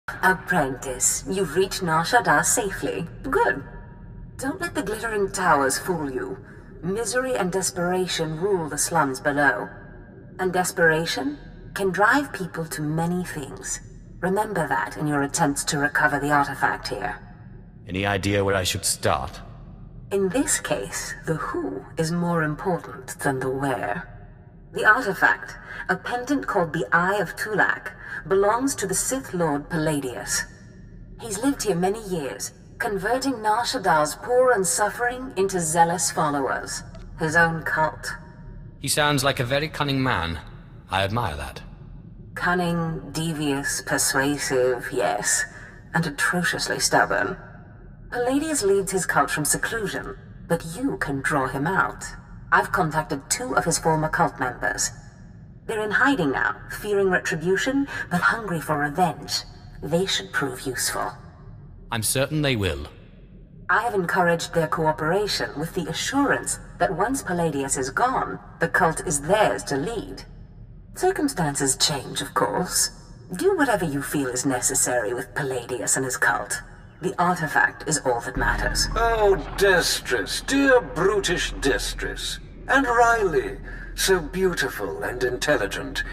Apprentice, you've reached Nar Shaddaa safely. Good. Don't let the glittering towers fool you. Misery and desperation rule the slums below. And desperation can drive people to many things. Remember that in your attempts to recover the artifact here. Any idea where I should start? In this case, the who is more important than the where. The artifact, a pendant called the Eye of Tulak, belongs to the Sith Lord Palladius. He's lived here many years, converting Nar Shaddaa's poor and suffering into zealous followers. His own cult. He sounds like a very cunning man. I admire that. Cunning, devious, persuasive, yes, and atrociously stubborn. Palladius leads his cult from seclusion, but you can draw him out. I've contacted 2 of his former cult members. They're in hiding now, fearing retribution, but hungry for revenge. They should prove useful. I'm certain they will. I have encouraged their cooperation with the assurance that once Palladius is gone, the cult is theirs to lead. Circumstances change, of course. Do whatever you feel is necessary with Palladius and his cult. The artifact is all that matters. Oh, Destress, dear brutish Destress. And Riley, so beautiful and intelligent.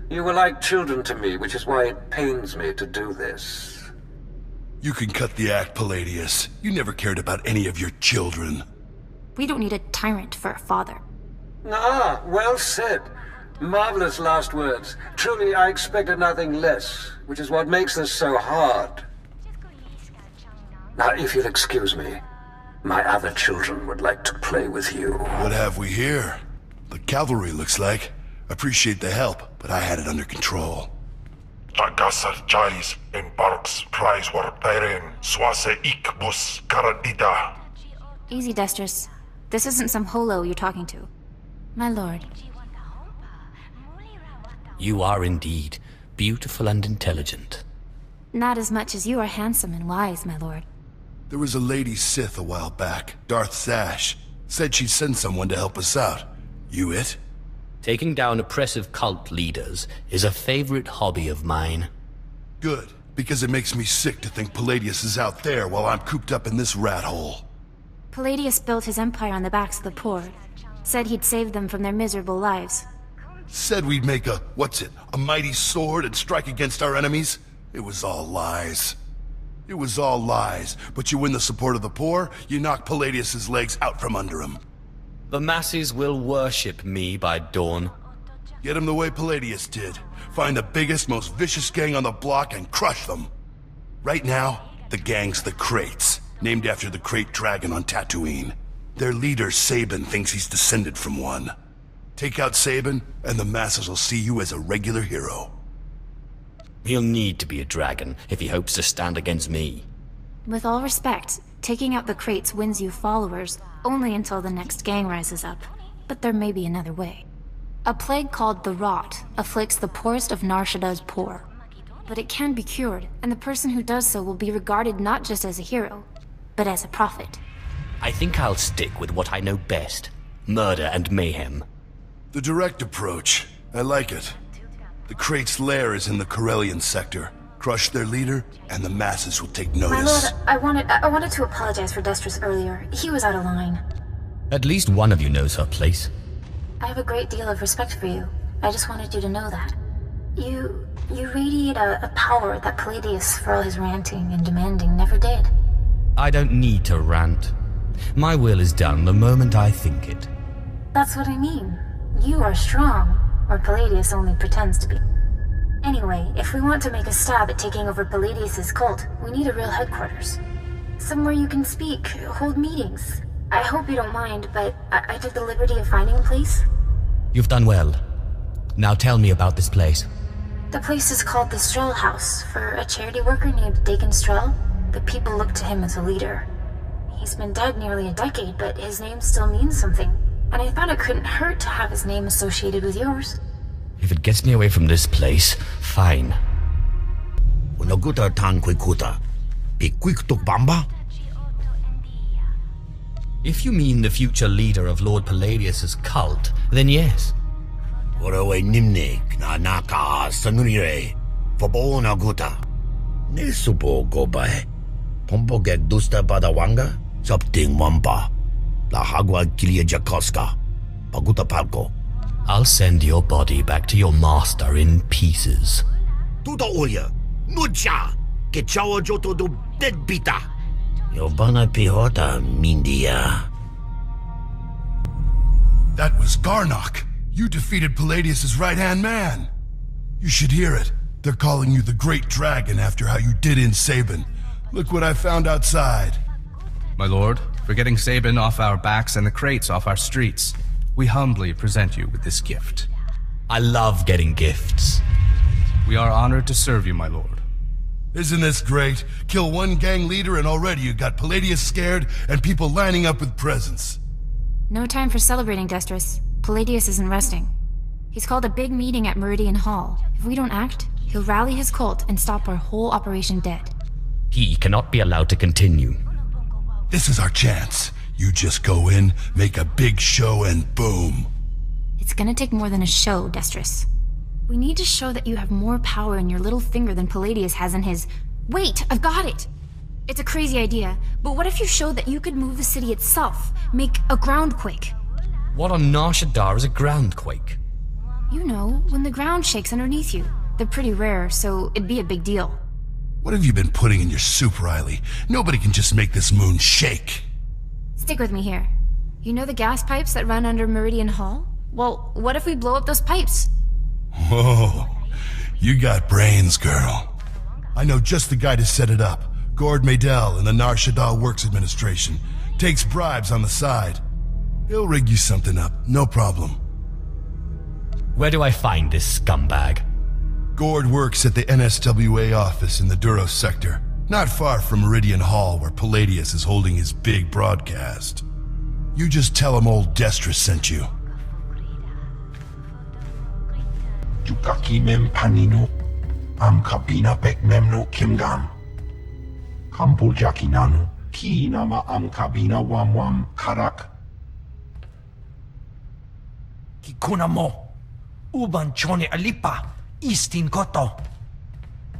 You were like children to me, which is why it pains me to do this. You can cut the act, Palladius. You never cared about any of your children. We don't need a tyrant for a father. Ah, well said. Marvelous last words. Truly, I expected nothing less, which is what makes this so hard. Now, if you'll excuse me, my other children would like to play with you. What have we here? The cavalry, looks like. Appreciate the help, but I had it under control. Tagasar Jais in Barks Prize Warparian Swase Ikbus Karadida. Easy, Destress. This isn't some holo you're talking to. My lord. You are indeed beautiful and intelligent. Not as much as you are handsome and wise, my lord. There was a lady Sith a while back, Darth Sash. Said she'd send someone to help us out. You it? Taking down oppressive cult leaders is a favorite hobby of mine. Good, because it makes me sick to think Palladius is out there while I'm cooped up in this rat hole. Palladius built his empire on the backs of the poor. Said he'd save them from their miserable lives. Said we'd make a mighty sword and strike against our enemies? It was all lies. It was all lies, but you win the support of the poor, you knock Palladius's legs out from under him. The masses will worship me by dawn. Get him the way Palladius did. Find the biggest, most vicious gang on the block and crush them. Right now, the gang's the Crates, named after the Crate Dragon on Tatooine. Their leader, Sabin, thinks he's descended from one. Take out Sabin, and the masses will see you as a regular hero. He'll need to be a dragon if he hopes to stand against me. With all respect, taking out the crates wins you followers only until the next gang rises up. But there may be another way. A plague called the Rot afflicts the poorest of Nar Shaddaa's poor. But it can be cured, and the person who does so will be regarded not just as a hero, but as a prophet. I think I'll stick with what I know best. Murder and mayhem. The direct approach. I like it. The Crate's lair is in the Corellian sector. Crush their leader, and the masses will take notice. My lord, I wanted to apologize for Destress earlier. He was out of line. At least one of you knows her place. I have a great deal of respect for you. I just wanted you to know that. You radiate a power that Palladius, for all his ranting and demanding, never did. I don't need to rant. My will is done the moment I think it. That's what I mean. You are strong, or Palladius only pretends to be. Anyway, if we want to make a stab at taking over Palladius's cult, we need a real headquarters. Somewhere you can speak, hold meetings. I hope you don't mind, but I took the liberty of finding a place. You've done well. Now tell me about this place. The place is called the Strel House, for a charity worker named Dakin Strel. The people look to him as a leader. He's been dead nearly a decade, but his name still means something. And I thought it couldn't hurt to have his name associated with yours. If it gets me away from this place, fine. If you mean the future leader of Lord Palladius's cult, then yes. Nisupo gobae. Pompogek dusta padawanga. Sapting wampa. La hagwa kilia jakoska. Paguta palco. I'll send your body back to your master in pieces. Tuta ulia. Nucha. Que chawa joto do deadbita. Yobana pihota mindia. That was Garnock. You defeated Palladius' right-hand man. You should hear it. They're calling you the Great Dragon after how you did in Sabin. Look what I found outside. My lord, for getting Sabin off our backs and the crates off our streets, we humbly present you with this gift. I love getting gifts. We are honored to serve you, my lord. Isn't this great? Kill one gang leader and already you got Palladius scared and people lining up with presents. No time for celebrating, Destris. Palladius isn't resting. He's called a big meeting at Meridian Hall. If we don't act, he'll rally his cult and stop our whole operation dead. He cannot be allowed to continue. This is our chance. You just go in, make a big show, and boom. It's gonna take more than a show, Destris. We need to show that you have more power in your little finger than Palladius has in his... Wait, I've got it! It's a crazy idea, but what if you showed that you could move the city itself? Make a groundquake? What on Nar Shaddaa is a groundquake? You know, when the ground shakes underneath you. They're pretty rare, so it'd be a big deal. What have you been putting in your soup, Riley? Nobody can just make this moon shake. Stick with me here. You know the gas pipes that run under Meridian Hall? Well, what if we blow up those pipes? Whoa, you got brains, girl. I know just the guy to set it up. Gord Maydell in the Nar Shaddaa Works Administration. Takes bribes on the side. He'll rig you something up, no problem. Where do I find this scumbag? Gord works at the NSWA office in the Duros sector, not far from Meridian Hall where Palladius is holding his big broadcast. You just tell him old Destris sent you. Jukaki mem panino. Am kabina pek memno kimgam. Kampul jakinanu. Ki nama am kabina wam karak. Kikuna mo. Uban chone alipa. Istin koto.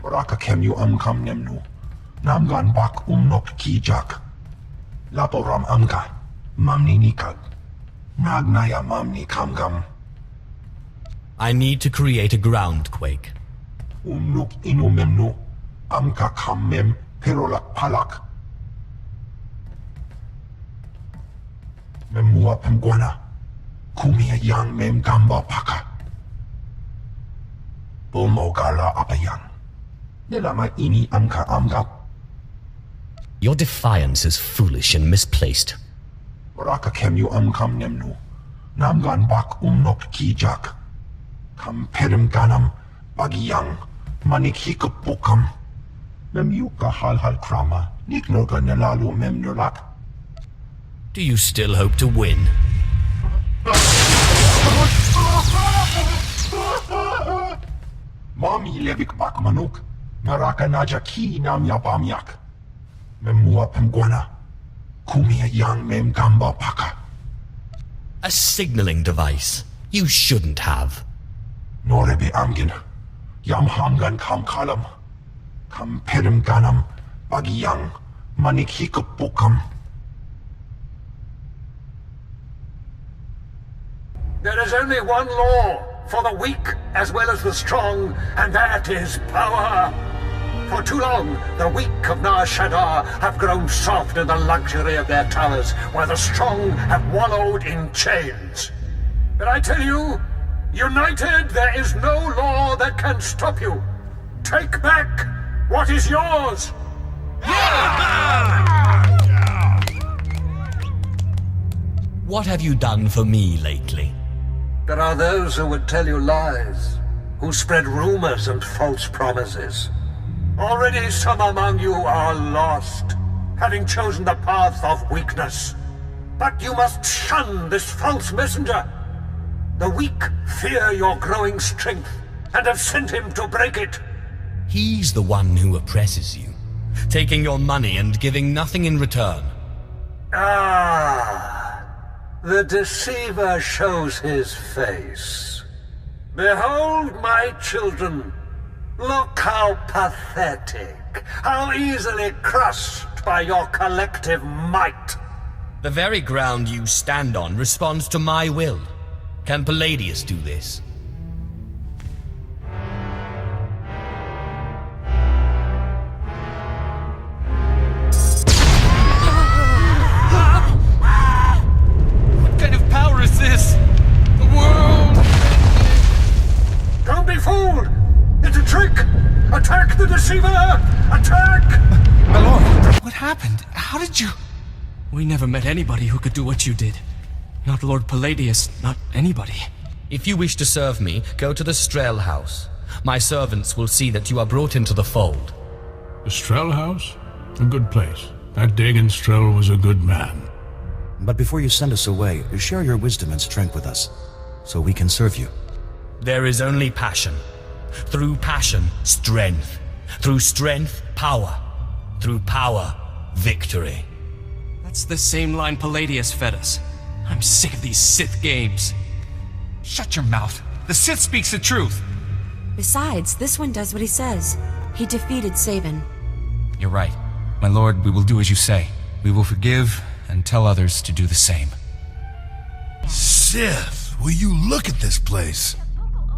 Raka kemyu am kam nemnu. Namgan bak umnok kijak. Laporam amka. Mamni nikag. Nagnaya mamni kamgam. I need to create a groundquake. Umnuk inu memnu. Amka kam mem perolak palak. Memua pemguana. Kumia yang mem gamba paka. Bumogala apayang. Nilama ini amka amgap. Your defiance is foolish and misplaced. Raka kemyu amkam nemnu. Namgan bak umnok kijak. Kam perim ganam bagiyang manik hikapukam. Memyuka hal krama. Niknoga nelalu memnulak. Do you still hope to win? Mami levik bak manuk. Naraka naja ki nam yabamyak. Memua pemguana. Kumia yang mem gamba paka. A signaling device. You shouldn't have. Norebe amgin. Yam hamgan kam kalam. Kam perim ganam. Bagiyang. Manik hikapukam. There is only one law for the weak as well as the strong, and that is power. For too long, the weak of Nar Shaddaa have grown soft in the luxury of their towers, while the strong have wallowed in chains. But I tell you, united, there is no law that can stop you. Take back what is yours. What have you done for me lately? There are those who would tell you lies, who spread rumors and false promises. Already some among you are lost, having chosen the path of weakness. But you must shun this false messenger. The weak fear your growing strength, and have sent him to break it. He's the one who oppresses you, taking your money and giving nothing in return. Ah, the deceiver shows his face. Behold, my children, look how pathetic. How easily crushed by your collective might! The very ground you stand on responds to my will. Can Palladius do this? What kind of power is this? The world! Don't be fooled! It's a trick! Attack the deceiver! Attack! My lord, what happened? How did you... We never met anybody who could do what you did. Not Lord Palladius, not anybody. If you wish to serve me, go to the Strel House. My servants will see that you are brought into the fold. The Strel House? A good place. That Dagon Strel was a good man. But before you send us away, share your wisdom and strength with us, so we can serve you. There is only passion. Through passion, strength. Through strength, power. Through power, victory. That's the same line Palladius fed us. I'm sick of these Sith games. Shut your mouth. The Sith speaks the truth. Besides, this one does what he says. He defeated Sabin. You're right. My lord, we will do as you say. We will forgive and tell others to do the same. Sith, will you look at this place?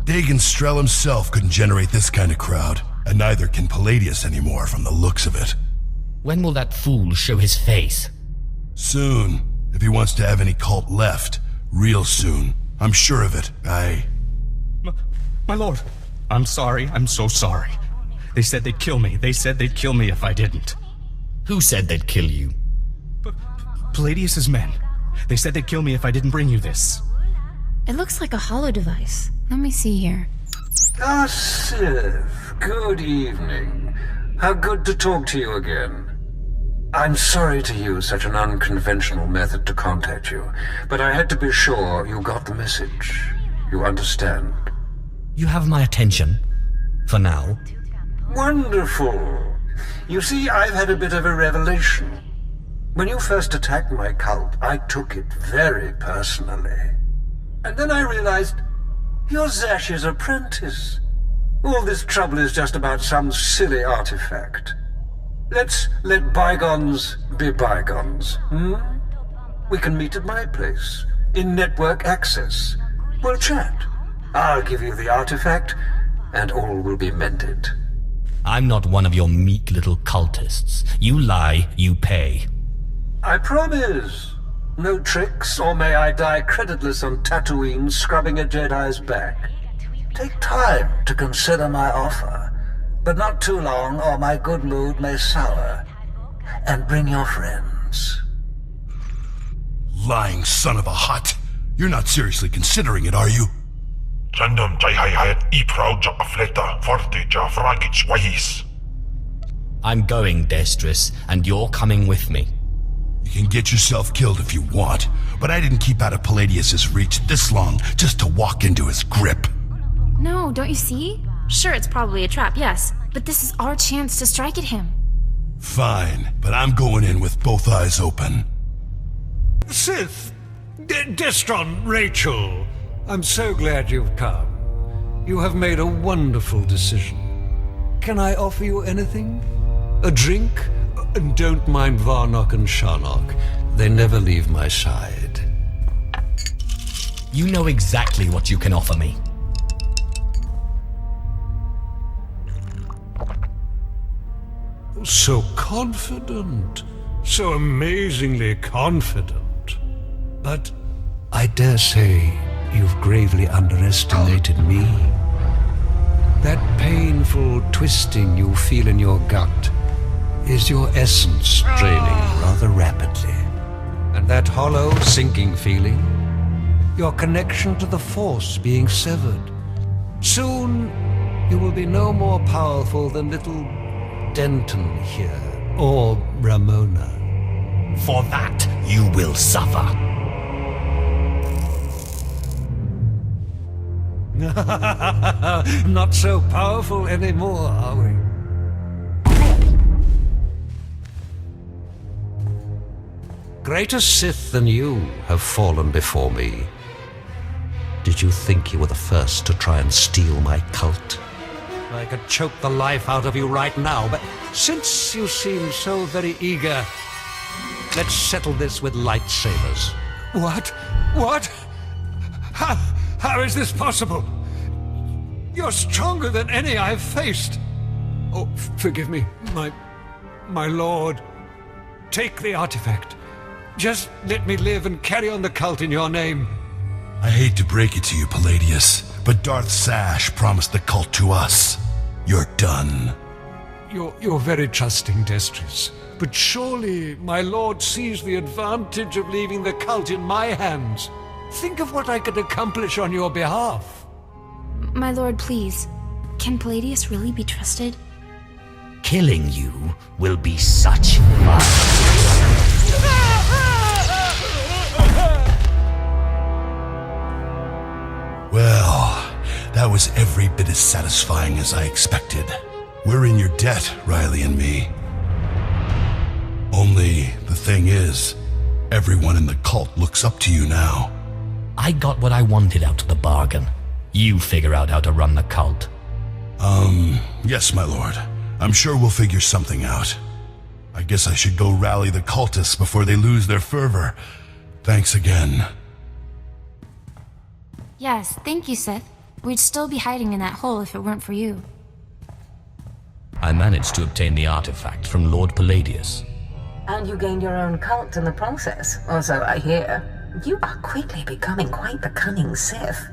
Dagon Strel himself couldn't generate this kind of crowd, and neither can Palladius anymore from the looks of it. When will that fool show his face? Soon, if he wants to have any cult left. Real soon. I'm sure of it. My lord, I'm sorry. I'm so sorry. They said they'd kill me. They said they'd kill me if I didn't. Who said they'd kill you? Palladius's men. They said they'd kill me if I didn't bring you this. It looks like a hollow device. Let me see here. Ah, Sith. Good evening. How good to talk to you again. I'm sorry to use such an unconventional method to contact you, but I had to be sure you got the message. You understand? You have my attention. For now. Wonderful. You see, I've had a bit of a revelation. When you first attacked my cult, I took it very personally. And then I realized you're Zash's apprentice. All this trouble is just about some silly artifact. Let's let bygones be bygones, hmm? We can meet at my place, in network access. We'll chat. I'll give you the artifact, and all will be mended. I'm not one of your meek little cultists. You lie, you pay. I promise. No tricks, or may I die creditless on Tatooine scrubbing a Jedi's back. Take time to consider my offer. But not too long, or my good mood may sour. And bring your friends. Lying son of a hut. You're not seriously considering it, are you? I'm going, Destris, and you're coming with me. You can get yourself killed if you want, but I didn't keep out of Palladius's reach this long just to walk into his grip. No, don't you see? Sure, it's probably a trap, yes, but this is our chance to strike at him. Fine, but I'm going in with both eyes open. Sith, Destron, Rachel, I'm so glad you've come. You have made a wonderful decision. Can I offer you anything? A drink? And don't mind Varnock and Sharnock. They never leave my side. You know exactly what you can offer me. So confident. So amazingly confident. But I dare say you've gravely underestimated me. That painful twisting you feel in your gut is your essence draining rather rapidly. And that hollow, sinking feeling, your connection to the Force being severed. Soon, you will be no more powerful than little Denton here, or Ramona. For that, you will suffer. Not so powerful anymore, are we? Greater Sith than you have fallen before me. Did you think you were the first to try and steal my cult? I could choke the life out of you right now, but Since you seem so very eager, let's settle this with lightsabers. What? What? How is this possible? You're stronger than any I've faced. Oh, forgive me, my lord. Take the artifact. Just let me live and carry on the cult in your name. I hate to break it to you, Palladius, but Darth Zash promised the cult to us. You're done. You're very trusting, Destris. But surely my lord sees the advantage of leaving the cult in my hands. Think of what I could accomplish on your behalf. My lord, please. Can Palladius really be trusted? Killing you will be such fun. Well, that was every bit as satisfying as I expected. We're in your debt, Riley and me. Only the thing is, everyone in the cult looks up to you now. I got what I wanted out of the bargain. You figure out how to run the cult. Yes, my lord. I'm sure we'll figure something out. I guess I should go rally the cultists before they lose their fervor. Thanks again. Yes, thank you, Sith. We'd still be hiding in that hole if it weren't for you. I managed to obtain the artifact from Lord Palladius. And you gained your own cult in the process, or so I hear. You are quickly becoming quite the cunning Sith.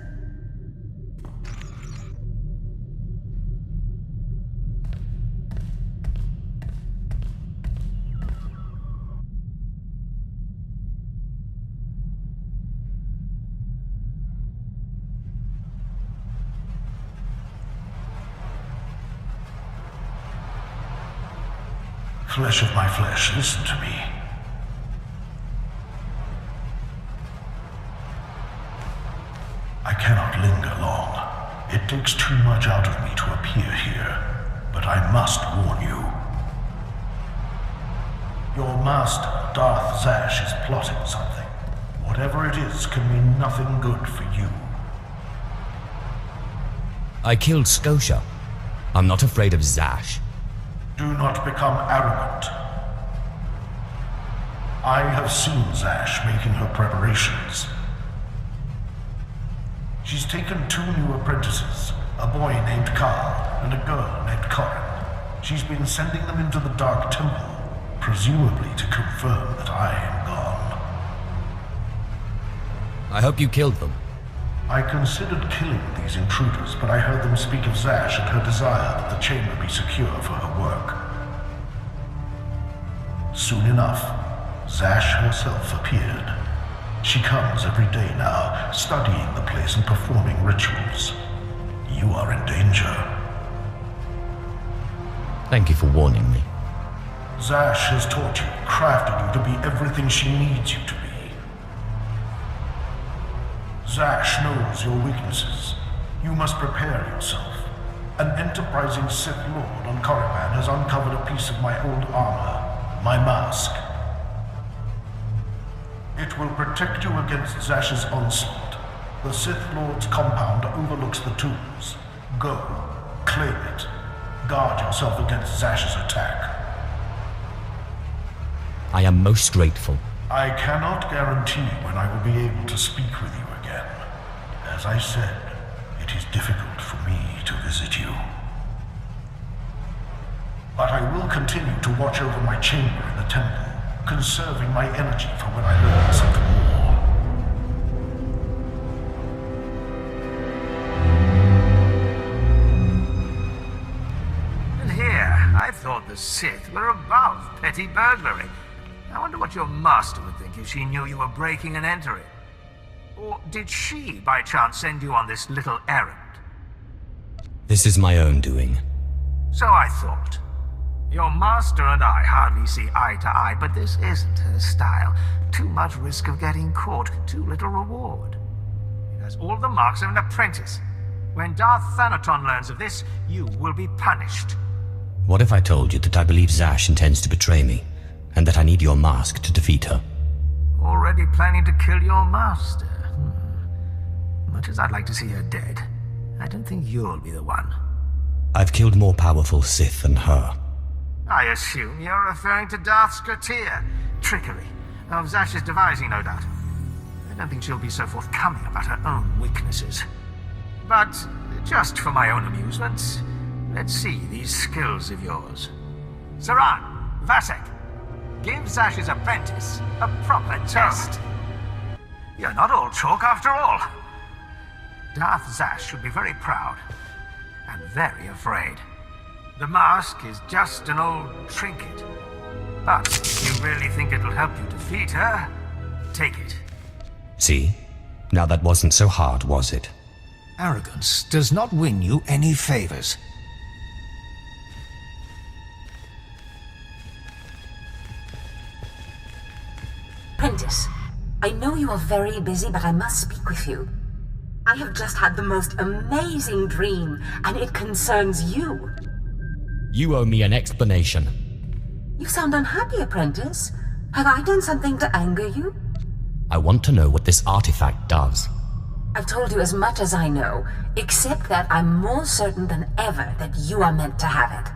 Flesh of my flesh, listen to me. I cannot linger long. It takes too much out of me to appear here, but I must warn you. Your master, Darth Zash, is plotting something. Whatever it is can mean nothing good for you. I killed Scotia. I'm not afraid of Zash. Do not become arrogant. I have seen Zash making her preparations. She's taken 2 new apprentices, a boy named Carl and a girl named Corin. She's been sending them into the Dark Temple, presumably to confirm that I am gone. I hope you killed them. I considered killing these intruders, but I heard them speak of Zash and her desire that the chamber be secure for her work. Soon enough, Zash herself appeared. She comes every day now, studying the place and performing rituals. You are in danger. Thank you for warning me. Zash has taught you, crafted you to be everything she needs you to be. Zash knows your weaknesses. You must prepare yourself. An enterprising Sith Lord on Korriban has uncovered a piece of my old armor, my mask. It will protect you against Zash's onslaught. The Sith Lord's compound overlooks the tombs. Go, claim it. Guard yourself against Zash's attack. I am most grateful. I cannot guarantee when I will be able to speak with you again. As I said, it is difficult for me to visit you. But I will continue to watch over my chamber in the temple, conserving my energy for when I learn something more. And here, I thought the Sith were above petty burglary. I wonder what your master would think if she knew you were breaking and entering. Or did she, by chance, send you on this little errand? This is my own doing. So I thought. Your master and I hardly see eye to eye, but this isn't her style. Too much risk of getting caught, too little reward. It has all the marks of an apprentice. When Darth Thanaton learns of this, you will be punished. What if I told you that I believe Zash intends to betray me, and that I need your mask to defeat her? Already planning to kill your master? Much as I'd like to see her dead, I don't think you'll be the one. I've killed more powerful Sith than her. I assume you're referring to Darth Scotia. Trickery. Of Zash's devising, no doubt. I don't think she'll be so forthcoming about her own weaknesses. But, just for my own amusement, let's see these skills of yours. Saran, Vasek, give Zash's apprentice a proper test. You're not all chalk after all. Darth Zash should be very proud, and very afraid. The mask is just an old trinket. But if you really think it'll help you defeat her, take it. See? Now that wasn't so hard, was it? Arrogance does not win you any favors. Apprentice, I know you are very busy, but I must speak with you. I have just had the most amazing dream, and it concerns you. You owe me an explanation. You sound unhappy, Apprentice. Have I done something to anger you? I want to know what this artifact does. I've told you as much as I know, except that I'm more certain than ever that you are meant to have it.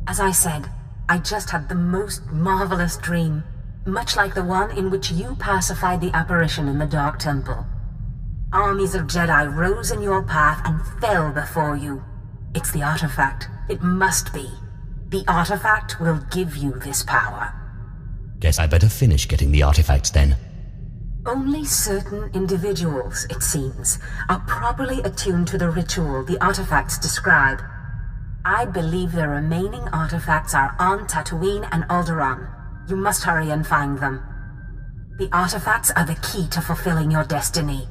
As I said, I just had the most marvelous dream, much like the one in which you pacified the apparition in the Dark Temple. Armies of Jedi rose in your path and fell before you. It's the artifact. It must be. The artifact will give you this power. Guess I better finish getting the artifacts then. Only certain individuals, it seems, are properly attuned to the ritual the artifacts describe. I believe the remaining artifacts are on Tatooine and Alderaan. You must hurry and find them. The artifacts are the key to fulfilling your destiny.